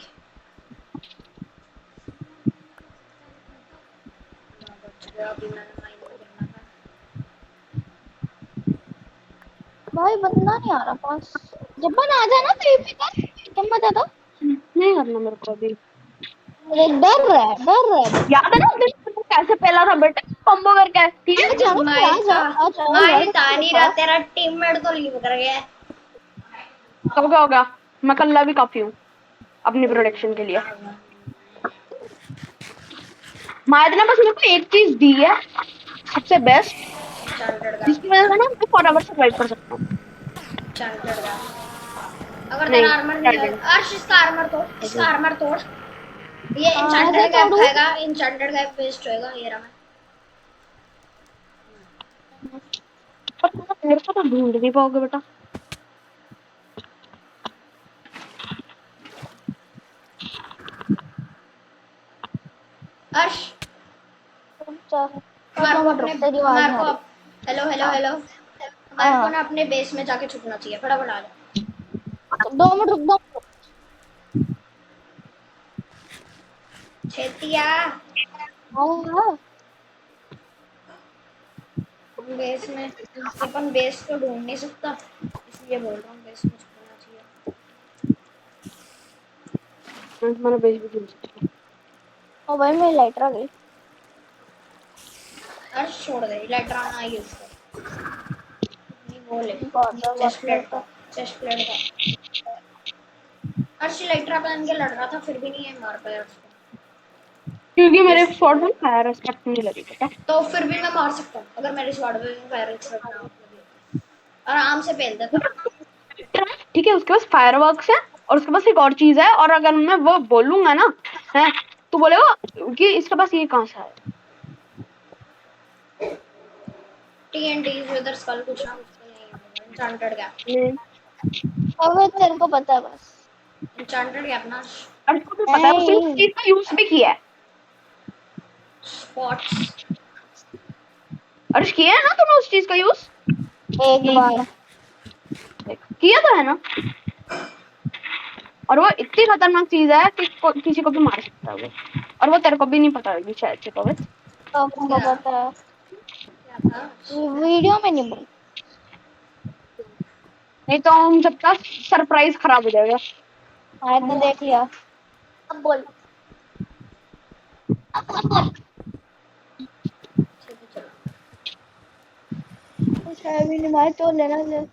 Speaker 1: बच गया, अभी मैंने माइन में गिरना था।
Speaker 2: भाई बंदा नहीं आ रहा पास। जब बन आ जाना तो यूपी का हिम्मत है तो।
Speaker 3: नहीं करना मेरे को अभी।
Speaker 2: मुझे डर रहा है बस।
Speaker 3: याद है ना उस दिन तुमको कैसे पहला था बेटा कॉम्बो करके, ठीक है?
Speaker 2: आ जाओ आ जाओ आ जाओ
Speaker 1: माहित आ नहीं रहा, तेरा टीममेट तो लीव कर गया है।
Speaker 3: तो क्या हो गया, मैं कल्ला भी काफी हूँ अपनी प्रोडक्शन के लिए। मायद ने बस मेरे को एक चीज दी है सबसे बेस्ट,
Speaker 1: चार्टर्ड का,
Speaker 3: जिसकी वजह से ना मैं फॉरएवर सर्वाइव कर सकता हूँ।
Speaker 1: चार्टर्ड का। अगर
Speaker 3: नहीं,
Speaker 1: तेरा आर्मर नहीं है,
Speaker 3: Trident।
Speaker 1: अर्श इसका आर्मर तोड़, इसका आर्मर तोड़। ये
Speaker 2: ऐसे
Speaker 1: इंचेंटेड गैप
Speaker 2: तोड़ू।
Speaker 1: खाएगा, इंचेंटेड गैप वेस्ट होएगा। ये रहा।
Speaker 3: पर तुम मेरे को तो ढूंढ नहीं पाओगे बेटा।
Speaker 1: अर्श हमारे
Speaker 2: दो
Speaker 1: को
Speaker 2: मिनट
Speaker 1: अपने,
Speaker 2: रुक, तेरी आवाज
Speaker 1: हमारे
Speaker 2: नहीं
Speaker 1: को
Speaker 2: आ रही।
Speaker 1: हेलो हेलो
Speaker 2: हाँ
Speaker 1: हेलो, हमारे को
Speaker 2: हाँ,
Speaker 1: ना अपने बेस में जाके छुपना चाहिए। फटाफट आ जा।
Speaker 2: तो 2 मिनट रुक, 2 मिनट
Speaker 1: छेतिया,
Speaker 2: रुक।
Speaker 1: बेस में अपन बेस को ढूंढ नहीं सकता, इसलिए बोल रहा हूँ बेस में छुपना चाहिए।
Speaker 3: मैंने भेज भी ढूंढ सकता
Speaker 2: ओ भाई मेरी लाइटर आ गई।
Speaker 1: अर्श छोड़ दे, इलेक्ट्रा ना यूज कर। नहीं वो ले,
Speaker 2: बहुत है
Speaker 1: चेस्ट
Speaker 2: बहुत
Speaker 1: प्लेट
Speaker 2: लाइटर।
Speaker 1: का, चेस्ट प्लेट का। अर्श इलेक्ट्रा पहन के लड़ रहा था, फिर भी नहीं है मार पाया उसको।
Speaker 3: क्योंकि मेरे
Speaker 1: जिस
Speaker 3: स्वॉर्ड में फायर एस्पेक्ट नहीं लगी बेटा।
Speaker 1: तो फिर भी मैं मार सकता हूँ अगर मेरे स्वाड में फायर एक्सपर्ट ना हो तो। आराम से पेल देता।
Speaker 3: ठीक है, उसके पास फायरवर्क्स है और उसके पास एक और चीज है, और अगर मैं वो बोलूंगा ना है तो बोलेगा कि इसके पास ये कहां से आया।
Speaker 1: टीएनटी उधर स्कल कुछ ना कुछ तो यही होगा। इंचेंटेड गैप,
Speaker 2: अब तेरे को पता है बस।
Speaker 1: इंचेंटेड गैप ना।
Speaker 3: और इसको भी पता है, उसने उस
Speaker 2: नहीं
Speaker 3: चीज का यूज भी किया है।
Speaker 1: स्पॉट्स,
Speaker 3: और किया है ना तूने उस चीज का यूज?
Speaker 2: एक बार
Speaker 3: किया तो है ना। और वो इतनी खतरनाक चीज है कि किसी को भी मार सकता है वो, और वो तेरे को भी नहीं पता होगी शायद से कवच।
Speaker 2: तो तुमको
Speaker 1: क्या
Speaker 2: पता है।
Speaker 1: क्या था?
Speaker 2: वीडियो में नहीं बोल।
Speaker 3: नहीं तो हम सबका सरप्राइज खराब हो जाएगा।
Speaker 2: हाँ तो देख लिया। अब बोल। अब बोल।
Speaker 1: ठीक है चलो।
Speaker 2: कुछ है भी नहीं भाई, तो लेना ले।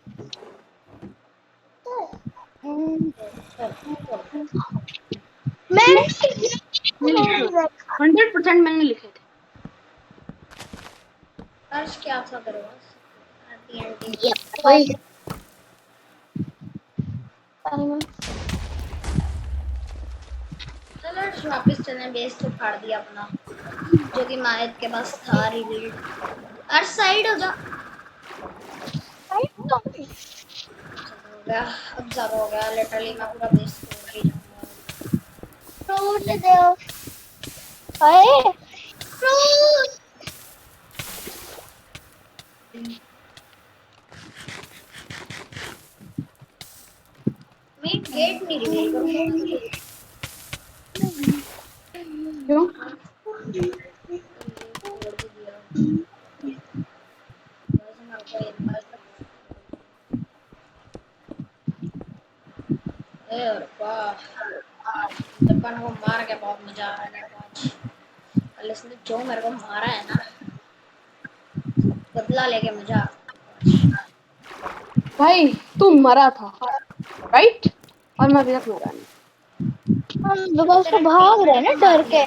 Speaker 2: हम्म,
Speaker 1: चल चल।
Speaker 2: मैं
Speaker 3: नहीं लिखे, 100% मैंने लिखे थे।
Speaker 1: अर्श क्या था तेरे पास? टीएनटी।
Speaker 2: वही पानी में।
Speaker 1: चलो अर्श वापस चलें, बेस तो फाड़ दिया अपना, जो कि माहित के पास था रिवील्ड। अर्श साइड हो जा। हो गया, अब ज्यादा हो गया। लिटरली मैं पूरा बेस तोड़ के जाऊंगा।
Speaker 2: फ्रूट दे दो। अरे फ्रूट।
Speaker 1: मैं गेट नहीं रिवील करूंगा मैं तो।
Speaker 3: क्यों?
Speaker 1: तो ये तोड़ भी दिया। वैसे मेरे को ये नहीं पता। और वाह, दबन को मार के बहुत मजा आ रहा है मेरे को आज। कल इसने जो मेरे को मारा है ना, बदला लेके मजा आ रहा है।
Speaker 3: भाई तू मरा था राइट, और मैं अभी तक मरा नहीं।
Speaker 2: हम बिकॉज तो
Speaker 1: तेरा
Speaker 2: भाग रहे हैं
Speaker 1: टीममेट
Speaker 2: ना
Speaker 1: तो
Speaker 2: डर
Speaker 1: मार
Speaker 2: के।
Speaker 1: गया।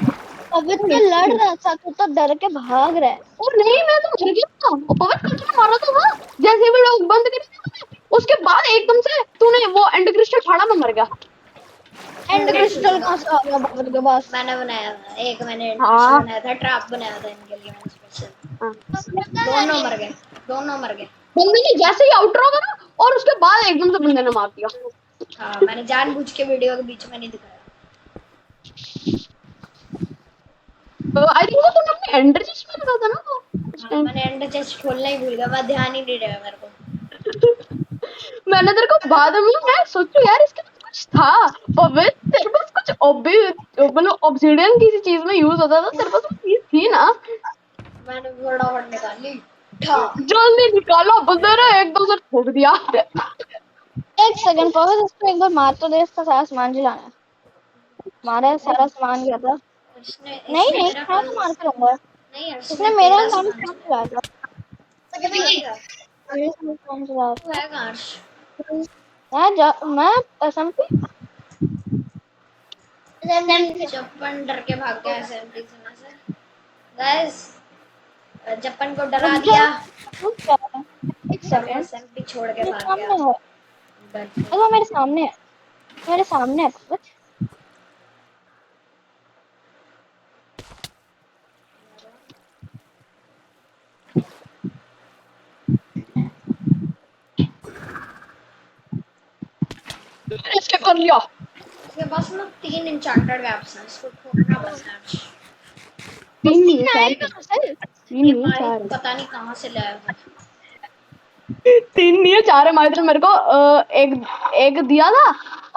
Speaker 2: अभी तो लड़ रहा था, तू तो डर के भाग रहा है।
Speaker 3: और नहीं, मैं तो मर गया था, वो पवन करके मारा था ना, जैसे भी लोग बंद करे उसके बाद एकदम से तूने वो एंड क्रिस्टल फाड़ा, मैं मर गया।
Speaker 2: एंड क्रिस्टल कहाँ से आ गया बाबर के पास?
Speaker 1: मैंने बनाया था एक, मैंने इंडक्शन
Speaker 3: हाँ
Speaker 1: बनाया था, ट्रैप बनाया था इनके लिए मैंने स्पेशल।
Speaker 3: हाँ।
Speaker 1: दोनों मर गए, दोनों मर गए।
Speaker 3: बंदे ने जैसे ही आउटर होगा ना, और उसके बाद एकदम से बंदे ने मार दिया।
Speaker 1: हाँ मैंने जानबूझ के वीडियो के बीच में नहीं दिखाया।
Speaker 3: तो आई थिंक वो तूने अपने एंड रजिस्टर में था ना उस
Speaker 1: हाँ
Speaker 3: टाइम।
Speaker 1: मैंने एंड चेस्ट खोलना ही भूल गया, मैं ध्यान ही नहीं रहा मेरे को।
Speaker 3: मैंने तेरे को बाद में, मैं सोचू यार इसके तो कुछ था पवित्र, तेरे पास कुछ मतलब ऑब्सिडियन किसी चीज में यूज होता था, तेरे पास वो चीज थी ना?
Speaker 1: मैंने फटाफट निकाली। ठा।
Speaker 3: जल्दी निकालो, बंदे ने एक दो से ठोक दिया।
Speaker 2: एक सेकंड पवन, इसको एक बार मार तो दे, इसका सारा सामान चलाना है। मारा सारा सामान गया था।
Speaker 1: इसने
Speaker 2: नहीं
Speaker 1: इसने
Speaker 2: नहीं,
Speaker 1: मेरा
Speaker 2: मैं
Speaker 1: कल,
Speaker 2: तो मार के रहूंगा।
Speaker 1: नहीं यार,
Speaker 2: इसने
Speaker 1: इसने
Speaker 2: मेरा
Speaker 1: तेरा
Speaker 2: सामान
Speaker 1: सामान
Speaker 2: चलाया था।
Speaker 1: चलाया। कितना है?
Speaker 2: मेरा सामान चलाया
Speaker 1: तू है कहाँ अर्श?
Speaker 2: मैं एसएमपी
Speaker 1: जप्पन डर के भाग गया एसएमटी से। गाइस, जप्पन को डरा
Speaker 2: रुक जा।
Speaker 1: दिया
Speaker 2: रुक जा एक
Speaker 1: और वो
Speaker 2: सेकंड।
Speaker 1: एसएमटी छोड़ के
Speaker 2: मेरे
Speaker 1: भाग गया।
Speaker 2: सामने है,
Speaker 1: डर के।
Speaker 2: वो मेरे सामने है, मेरे सामने है कुछ।
Speaker 3: इसके कर लिया।
Speaker 1: इसके पास ना 3 इंचांटेड वेप्स हैं, इसको ठोकना बस है अर्श।
Speaker 3: तीन नहीं
Speaker 2: तीन आए
Speaker 3: चार,
Speaker 2: कहाँ से?
Speaker 3: तीन
Speaker 1: ये
Speaker 3: नहीं
Speaker 1: माहित
Speaker 3: चार,
Speaker 1: पता नहीं कहाँ से लाया था।
Speaker 3: तीन नहीं है चार है। माइत्र मेरे को एक एक दिया था,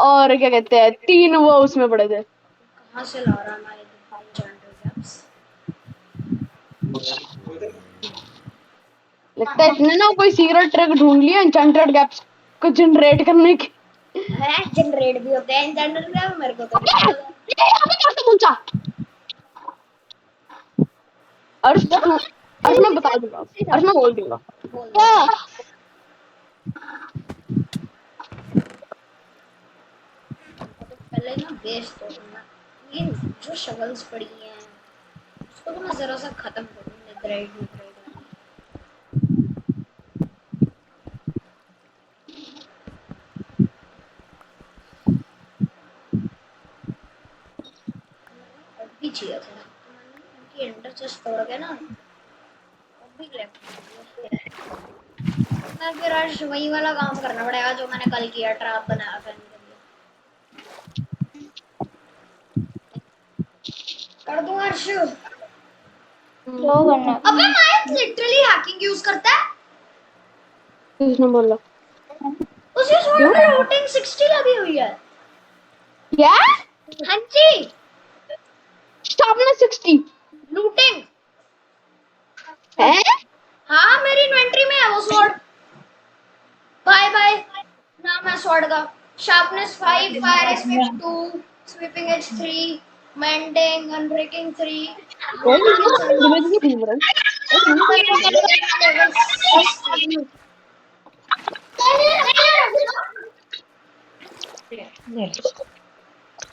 Speaker 3: और क्या कहते हैं, तीन वो उसमें पड़े थे।
Speaker 1: कहाँ से ला रहा है माहित इंचांटेड वेप्स?
Speaker 3: लगता है इसने ना कोई सीक्रेट ट्रिक ढूंढ लिया एन्चेंटेड गैप्स को जनरेट करने की।
Speaker 1: है जनरेट भी होते हैं इंचांटेड वेप, मेरे को तो नहीं
Speaker 3: अबे,
Speaker 1: पता।
Speaker 3: ये अबे कैसे पहुंचा? अर्श अर्श मैं बता दूंगा, अर्श मैं बोल दूंगा।
Speaker 1: बोल दे
Speaker 2: क्या?
Speaker 1: भाई। तो पहले ना बेच दो ना, ये जो शगल्स पड़ी हैं उसको तो मैं जरा सा खत्म करूँ, नेथराइट नेथराइट वाली। अब भी चाहिए था तो मैंने उनकी एंटर चेस्ट तोड़ के ना अब भी ग्लैप कर दिया। मैं फिर आज वही वाला काम करना पड़ेगा जो मैंने कल किया, ट्रैप बनाया था इनके लिए। कर दूं अर्श?
Speaker 2: जो करना है।
Speaker 1: अबे मायत लिटरली हैकिंग यूज करता है।
Speaker 3: किसने बोला?
Speaker 1: उसके
Speaker 3: क्यों?
Speaker 1: स्वॉर्ड में लूटिंग 60 लगी हुई है।
Speaker 3: क्या?
Speaker 1: हाँ जी,
Speaker 3: शार्पनेस 60
Speaker 1: लूटिंग।
Speaker 3: है?
Speaker 1: हाँ मेरी इन्वेंटरी में है वो स्वॉर्ड। Bye bye. नाम है स्वॉर्ड का। Sharpness 5, fire aspect 2, sweeping edge 3, mending unbreaking 3, looting is level 60।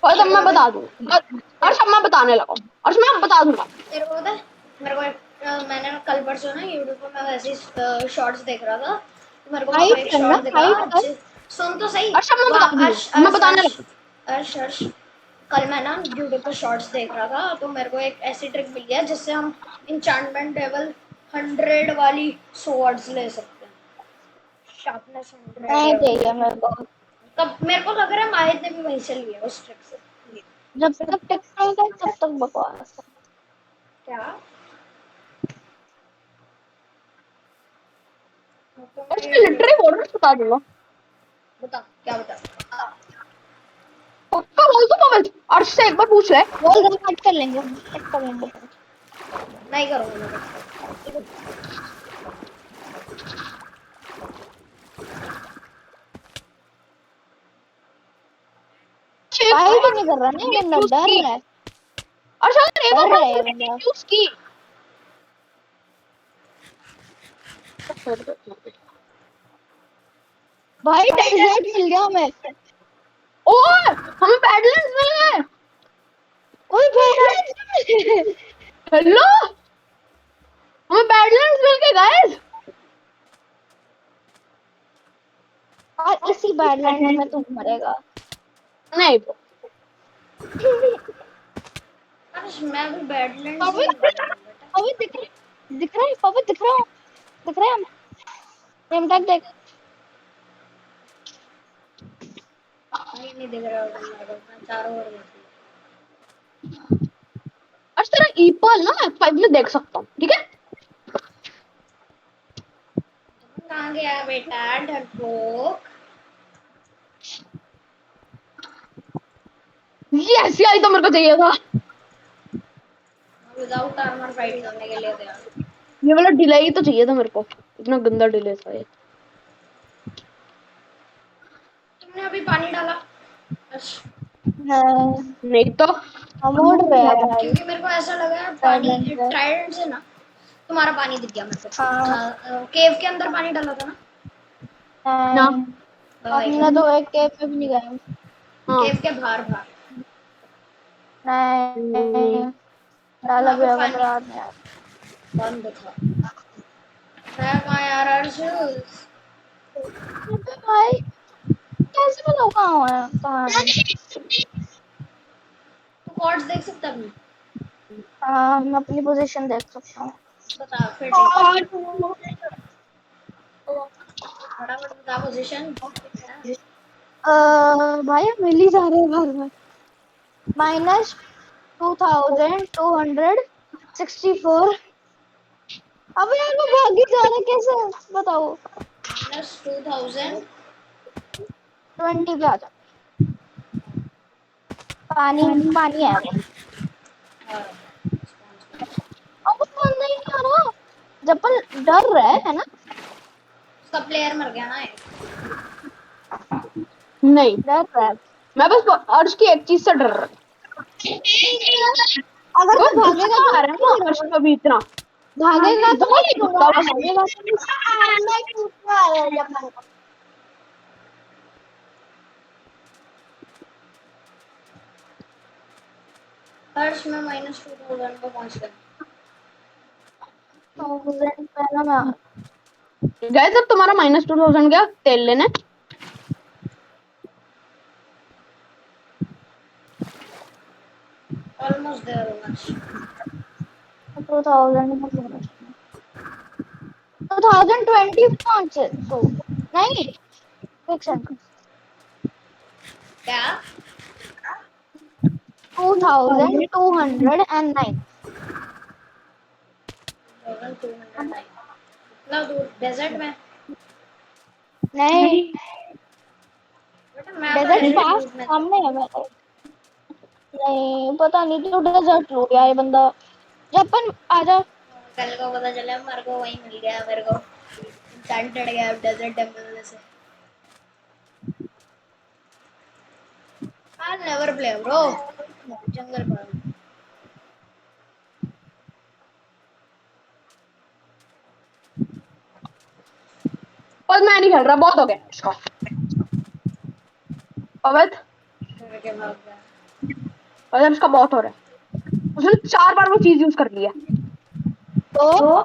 Speaker 3: और तब
Speaker 1: तेरे को
Speaker 3: मैं
Speaker 1: पता है?
Speaker 3: बता दूंगा, और सब मैं बताने लगा हूँ, और मैं बता दूंगा।
Speaker 1: तेरे को पता है मेरे को मैंने ना कल परसों ना यूट्यूब पर मैं वैसे शॉर्ट्स देख रहा था, तो मेरे को वहाँ पे
Speaker 2: हाइट
Speaker 1: एक
Speaker 2: करना,
Speaker 1: शॉर्ट दिखा।
Speaker 2: हाइट कर।
Speaker 1: सुन तो सही।
Speaker 3: और सब मैं बता
Speaker 1: वहाँ अर्श
Speaker 3: दूंगा, मैं
Speaker 1: अर्श
Speaker 3: बताने
Speaker 1: अर्श
Speaker 3: लगा।
Speaker 1: अर्श अर्श कल मैं ना यूट्यूब पर शॉर्ट्स देख रहा था, तो मेरे को एक ऐसी ट्रिक मिली है जिससे हम इंचांटमेंट लेवल 100 वाली सवर्ड्स ले सकते हैं। शार्पनेस 100
Speaker 2: नहीं
Speaker 1: लेवल।
Speaker 2: चाहिए मेरे को।
Speaker 1: तब मेरे को लग रहा है माहिर ने भी वहीं से लिया उस ट्रिक से।
Speaker 2: जब तक टेक्निकल है तब तक बकवास।
Speaker 1: क्या? तो
Speaker 3: और
Speaker 1: मैं
Speaker 3: मैं
Speaker 1: ये
Speaker 3: लिटरली बोल रहा हूँ, बता दूंगा।
Speaker 1: बता क्या बता।
Speaker 3: पक्का बोल तो पवन, अर्श से एक बार पूछ ले।
Speaker 2: वॉल गन कट कर लेंगे, कट कर लेंगे।
Speaker 1: नहीं करूँगा मैं।
Speaker 2: फाइट ही नहीं कर रहा ना ये बंदा, डर रहा है।
Speaker 3: अर्श अगर एक
Speaker 2: डर
Speaker 3: बार
Speaker 2: रहा है ये बंदा।
Speaker 3: यूज की।
Speaker 2: भाई डेजर्ट मिल गया हमें।
Speaker 3: ओए हमें बैडलैंड्स मिल गए।
Speaker 2: ओए भाई
Speaker 3: हेलो, हमें बैडलैंड्स मिल गए गाइस।
Speaker 2: और इसी बैडलैंड में तू मरेगा।
Speaker 3: नहीं
Speaker 1: अर्श मैं भी बैडलैंड्स में
Speaker 2: पवन,
Speaker 1: ही मरूंगा बेटा।
Speaker 2: पवन दिख रहा है पवन, दिख रहा हूँ, दिख रहा है। नेम टैग देख।
Speaker 1: कहीं नहीं दिख रहा होगा मेरे को, मैं चारों ओर देख लिया।
Speaker 3: अर्श तेरा ईपल ना मैं 5 में देख सकता हूँ, ठीक है?
Speaker 1: कहाँ गया बेटा डरपोक?
Speaker 3: यस, यही तो मेरे को चाहिए था।
Speaker 1: विदाउट आर्मर फाइट करने के लिए तैयार।
Speaker 3: ये वाला डिले ही तो चाहिए था मेरे को, इतना गंदा डिले था ये।
Speaker 1: तुमने अभी पानी डाला? बस।
Speaker 3: नहीं तो
Speaker 2: हम उड़ रहे हैं भाई।
Speaker 1: क्योंकि मेरे को ऐसा लगा पानी
Speaker 2: ट्राइडेंट से।
Speaker 1: ट्राइडेंट से ना तुम्हारा पानी दिख गया मेरे
Speaker 2: हाँ।
Speaker 1: को। केव के अंदर पानी डाला था ना?
Speaker 3: ना।
Speaker 2: नहीं, हमने तो एक केव में भी नहीं गए।
Speaker 3: हाँ।
Speaker 1: केव के बाहर बाहर
Speaker 2: नहीं, डाला
Speaker 1: वहाँ
Speaker 2: भी
Speaker 1: पे
Speaker 2: होगा तो
Speaker 1: पानी
Speaker 2: याद नहीं आ
Speaker 1: बंद था। मैं कहाँ यार अर्जुन?
Speaker 2: रहा। भाई कैसे बताऊँ कहाँ है?
Speaker 1: तू कॉर्ड्स देख सकता है अपनी?
Speaker 2: हाँ, मैं अपनी पोजीशन देख सकता हूँ।
Speaker 1: बता फिर ठीक है। फटाफट बता पोजीशन।
Speaker 2: भाई हम मिल ही जा रहे हैं घर में। -2264। अब यार वो भाग ही जा रहा है, कैसे बताओ?
Speaker 1: -2000।
Speaker 2: 20 पे आ जा। पानी पानी है वो। अब वो बंदा ही नहीं आ रहा। जपल डर रहा है ना?
Speaker 1: उसका प्लेयर मर गया ना एक।
Speaker 3: नहीं,
Speaker 2: डर रहा है।
Speaker 3: मैं बस अर्श की एक चीज से डर रहा हूँ।
Speaker 2: अगर
Speaker 3: वो
Speaker 2: तू भागेगा
Speaker 3: गुस्सा
Speaker 2: तो
Speaker 3: आ रहा है ना अर्श को भी इतना।
Speaker 2: भागेगा तो
Speaker 3: बहुत
Speaker 2: मत
Speaker 3: ही
Speaker 2: छोड़ो,
Speaker 3: गुस्सा बस।
Speaker 2: भागेगा तो मैं कूदने आया जपल।
Speaker 1: हर्ष में -2000 पे पहुंच गया।
Speaker 2: पहला मैं
Speaker 3: गए जब तुम्हारा -2000 गया तेल लेने।
Speaker 1: ऑलमोस्ट देयर हूँ हर्ष।
Speaker 2: 2020 पहुंच तो नहीं, एक सेकंड।
Speaker 1: क्या?
Speaker 2: 2209।
Speaker 1: 2209 इतना दूर डेजर्ट में?
Speaker 2: नहीं,
Speaker 1: बेटा मैं तो
Speaker 2: डेजर्ट
Speaker 1: डेजर्ट
Speaker 2: पास
Speaker 1: लूट में था।
Speaker 2: सामने है मेरे। नहीं पता नहीं, तो डेजर्ट लो गया ये बंदा। जपन आजा।
Speaker 1: कल को पता चला मेरे को वहीं मिल गया मेरे को इंचेंटेड गया डेजर्ट टेंपल से। I'll never play bro जंगल पर।
Speaker 3: और मैं नहीं खेल रहा, बहुत हो गया इसका। अवैध
Speaker 1: के भाग गया।
Speaker 3: अवैध इसका बहुत हो रहा है। उसने 4 बार वो चीज यूज कर लिया।
Speaker 2: तो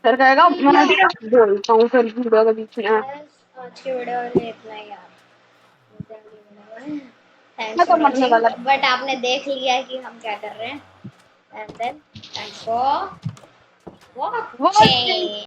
Speaker 3: फिर कहेगा मैं बोलता हूँ फिर वीडियो के बीच में।
Speaker 1: बस आज की वीडियो में इतना ही यार।
Speaker 3: मैं
Speaker 1: थैंक्स
Speaker 3: तो
Speaker 1: फॉर
Speaker 3: मरने
Speaker 1: वाचिंग।
Speaker 3: वाला।
Speaker 1: बट आपने देख लिया कि हम क्या कर रहे हैं। एंड देन थैंक्स फॉर
Speaker 3: वो
Speaker 1: वाचिंग।